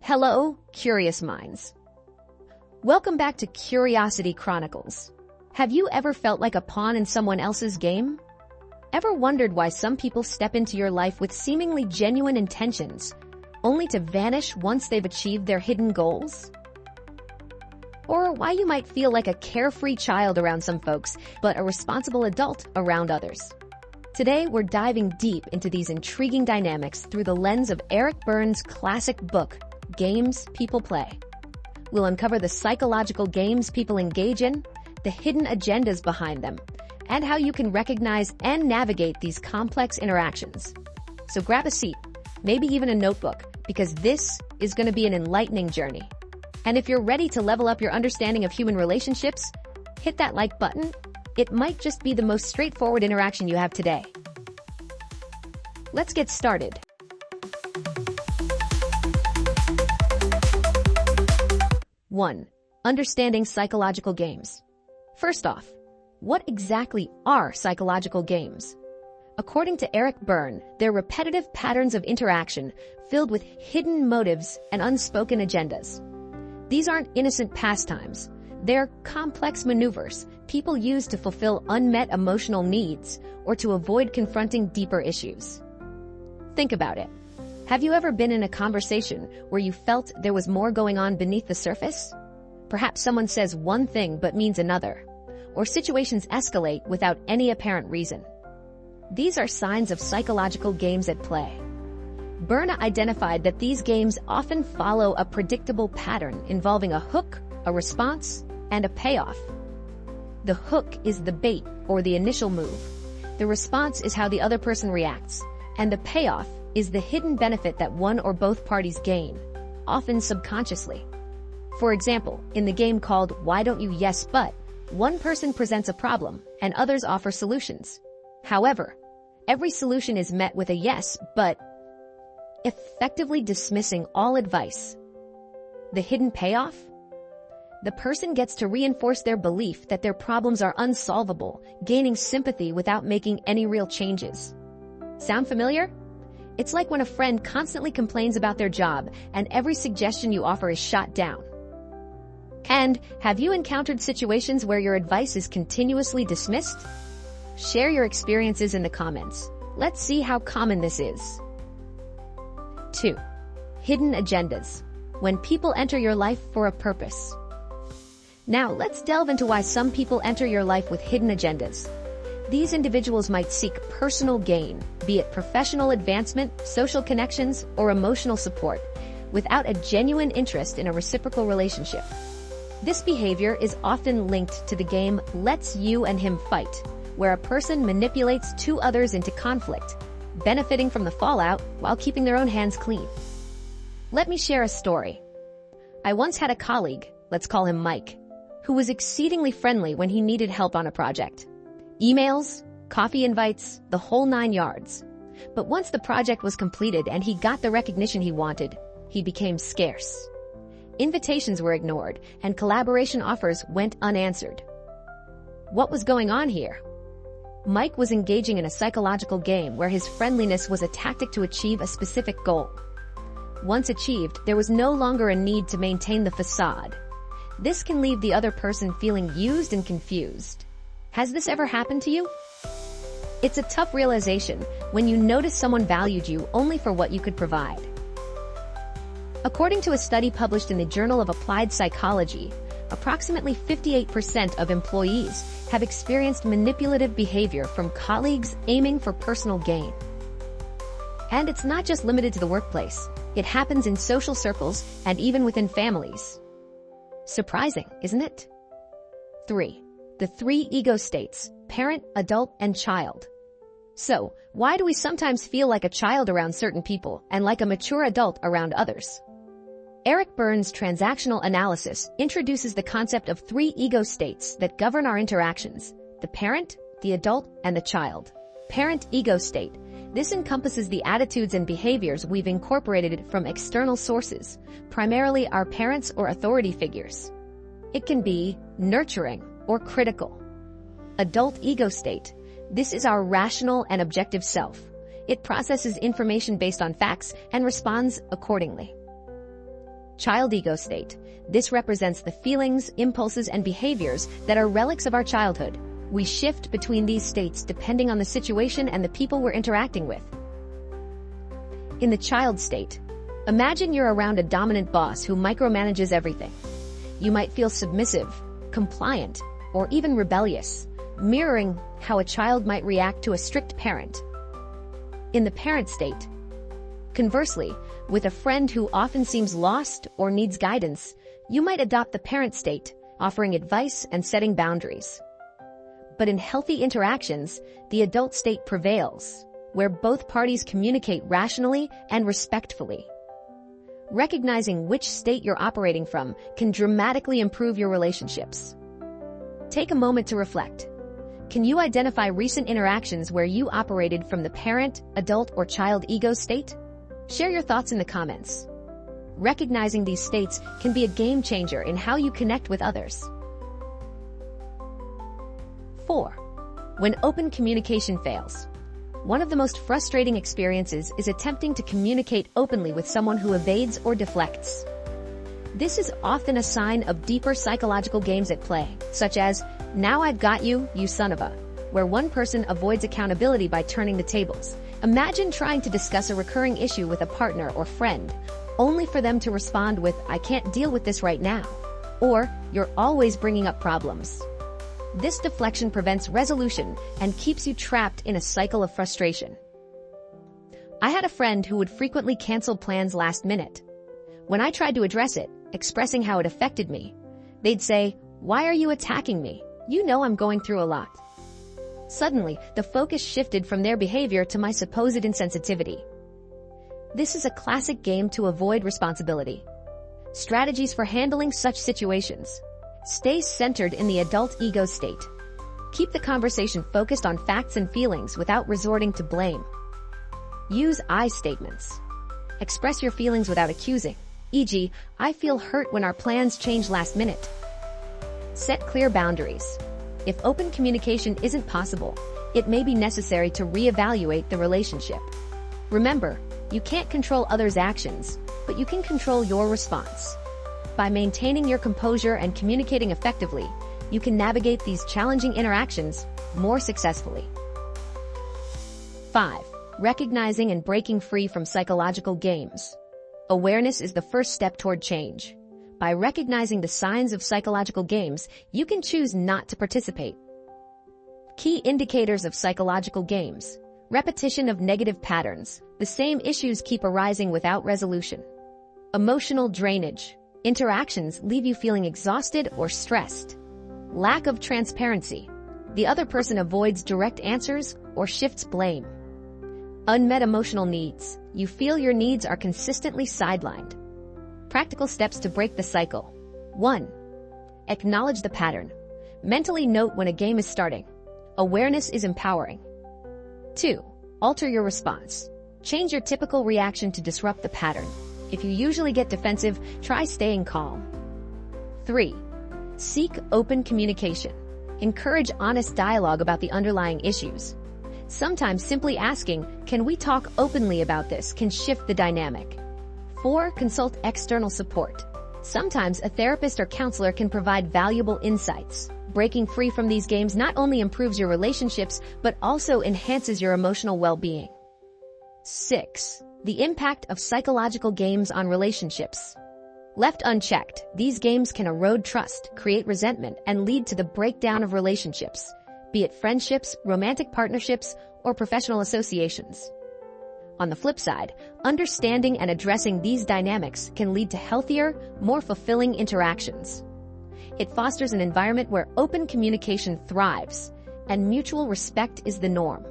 Hello, curious minds. Welcome back to Curiosity Chronicles. Have you ever felt like a pawn in someone else's game? Ever wondered why some people step into your life with seemingly genuine intentions, only to vanish once they've achieved their hidden goals? Or why you might feel like a carefree child around some folks, but a responsible adult around others? Today, we're diving deep into these intriguing dynamics through the lens of Eric Berne's classic book, Games People Play. We'll uncover the psychological games people engage in, the hidden agendas behind them, and how you can recognize and navigate these complex interactions. So grab a seat, maybe even a notebook, because this is going to be an enlightening journey. And if you're ready to level up your understanding of human relationships, hit that like button. It might just be the most straightforward interaction you have today. Let's get started. One, understanding psychological games. First off, what exactly are psychological games? According to Eric Berne, they're repetitive patterns of interaction filled with hidden motives and unspoken agendas. These aren't innocent pastimes. They're complex maneuvers people use to fulfill unmet emotional needs or to avoid confronting deeper issues. Think about it. Have you ever been in a conversation where you felt there was more going on beneath the surface? Perhaps someone says one thing but means another, or situations escalate without any apparent reason. These are signs of psychological games at play. Berne identified that these games often follow a predictable pattern involving a hook, a response, and a payoff. The hook is the bait or the initial move. The response is how the other person reacts, and the payoff is the hidden benefit that one or both parties gain, often subconsciously. For example, in the game called Why Don't You Yes But, one person presents a problem and others offer solutions. However, every solution is met with a yes, but effectively dismissing all advice. The hidden payoff? The person gets to reinforce their belief that their problems are unsolvable, gaining sympathy without making any real changes. Sound familiar? It's like when a friend constantly complains about their job and every suggestion you offer is shot down. And have you encountered situations where your advice is continuously dismissed? Share your experiences in the comments. Let's see how common this is. 2. Hidden agendas. When people enter your life for a purpose. Now, let's delve into why some people enter your life with hidden agendas. These individuals might seek personal gain, be it professional advancement, social connections, or emotional support, without a genuine interest in a reciprocal relationship. This behavior is often linked to the game Let's You and Him Fight, where a person manipulates two others into conflict, benefiting from the fallout while keeping their own hands clean. Let me share a story. I once had a colleague, let's call him Mike, who was exceedingly friendly when he needed help on a project. Emails, coffee invites, the whole 9 yards. But once the project was completed and he got the recognition he wanted, he became scarce. Invitations were ignored and collaboration offers went unanswered. What was going on here? Mike was engaging in a psychological game where his friendliness was a tactic to achieve a specific goal. Once achieved, there was no longer a need to maintain the facade. This can leave the other person feeling used and confused. Has this ever happened to you? It's a tough realization when you notice someone valued you only for what you could provide. According to a study published in the Journal of Applied Psychology, approximately 58% of employees have experienced manipulative behavior from colleagues aiming for personal gain. And it's not just limited to the workplace. It happens in social circles and even within families. Surprising, isn't it? 3. The 3 ego states: parent, adult, and child. So, why do we sometimes feel like a child around certain people and like a mature adult around others? Eric Berne's transactional analysis introduces the concept of 3 ego states that govern our interactions: the parent, the adult, and the child. Parent ego state. This encompasses the attitudes and behaviors we've incorporated from external sources, primarily our parents or authority figures. It can be nurturing or critical. Adult ego state. This is our rational and objective self. It processes information based on facts and responds accordingly. Child ego state. This represents the feelings, impulses, and behaviors that are relics of our childhood. We shift between these states depending on the situation and the people we're interacting with. In the child state, imagine you're around a dominant boss who micromanages everything. You might feel submissive, compliant, or even rebellious, mirroring how a child might react to a strict parent. In the parent state, conversely, with a friend who often seems lost or needs guidance, you might adopt the parent state, offering advice and setting boundaries. But in healthy interactions, the adult state prevails, where both parties communicate rationally and respectfully. Recognizing which state you're operating from can dramatically improve your relationships. Take a moment to reflect. Can you identify recent interactions where you operated from the parent, adult, or child ego state? Share your thoughts in the comments. Recognizing these states can be a game changer in how you connect with others. 4. When open communication fails. One of the most frustrating experiences is attempting to communicate openly with someone who evades or deflects. This is often a sign of deeper psychological games at play, such as, "Now I've got you, you son of a," where one person avoids accountability by turning the tables. Imagine trying to discuss a recurring issue with a partner or friend, only for them to respond with, "I can't deal with this right now," or "You're always bringing up problems." This deflection prevents resolution and keeps you trapped in a cycle of frustration. I had a friend who would frequently cancel plans last minute. When I tried to address it, expressing how it affected me, they'd say, "Why are you attacking me? You know I'm going through a lot." Suddenly, the focus shifted from their behavior to my supposed insensitivity. This is a classic game to avoid responsibility. Strategies for handling such situations. Stay centered in the adult ego state. Keep the conversation focused on facts and feelings without resorting to blame. Use I statements. Express your feelings without accusing, e.g., "I feel hurt when our plans change last minute." Set clear boundaries. If open communication isn't possible, it may be necessary to reevaluate the relationship. Remember, you can't control others' actions, but you can control your response. By maintaining your composure and communicating effectively, you can navigate these challenging interactions more successfully. 5. Recognizing and breaking free from psychological games. Awareness is the first step toward change. By recognizing the signs of psychological games, you can choose not to participate. Key indicators of psychological games. Repetition of negative patterns. The same issues keep arising without resolution. Emotional drainage. Interactions leave you feeling exhausted or stressed. Lack of transparency. The other person avoids direct answers or shifts blame. Unmet emotional needs. You feel your needs are consistently sidelined. Practical steps to break the cycle. 1. Acknowledge the pattern. Mentally note when a game is starting. Awareness is empowering. 2. Alter your response. Change your typical reaction to disrupt the pattern. If you usually get defensive, try staying calm. 3. Seek open communication. Encourage honest dialogue about the underlying issues. Sometimes simply asking, "Can we talk openly about this?" can shift the dynamic. 4. Consult external support. Sometimes a therapist or counselor can provide valuable insights. Breaking free from these games not only improves your relationships, but also enhances your emotional well-being. 6. The impact of psychological games on relationships. Left unchecked, these games can erode trust, create resentment, and lead to the breakdown of relationships, be it friendships, romantic partnerships, or professional associations. On the flip side, understanding and addressing these dynamics can lead to healthier, more fulfilling interactions. It fosters an environment where open communication thrives, and mutual respect is the norm.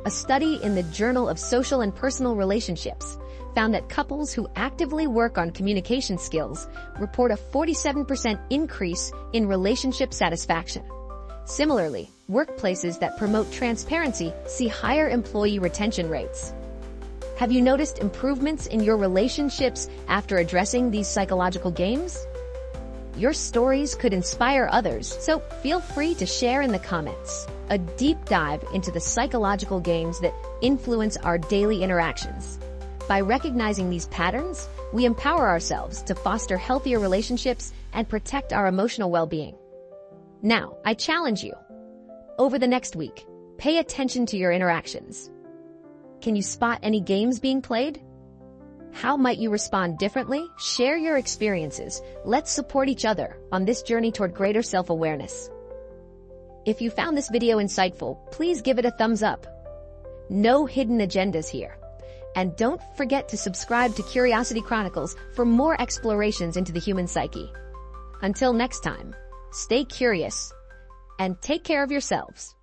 A study in the Journal of Social and Personal Relationships found that couples who actively work on communication skills report a 47% increase in relationship satisfaction. Similarly, workplaces that promote transparency see higher employee retention rates. Have you noticed improvements in your relationships after addressing these psychological games? Your stories could inspire others, so feel free to share in the comments. A deep dive into the psychological games that influence our daily interactions. By recognizing these patterns, we empower ourselves to foster healthier relationships and protect our emotional well-being. Now, I challenge you. Over the next week, pay attention to your interactions. Can you spot any games being played? How might you respond differently? Share your experiences. Let's support each other on this journey toward greater self-awareness. If you found this video insightful, please give it a thumbs up. No hidden agendas here. And don't forget to subscribe to Curiosity Chronicles for more explorations into the human psyche. Until next time, stay curious and take care of yourselves.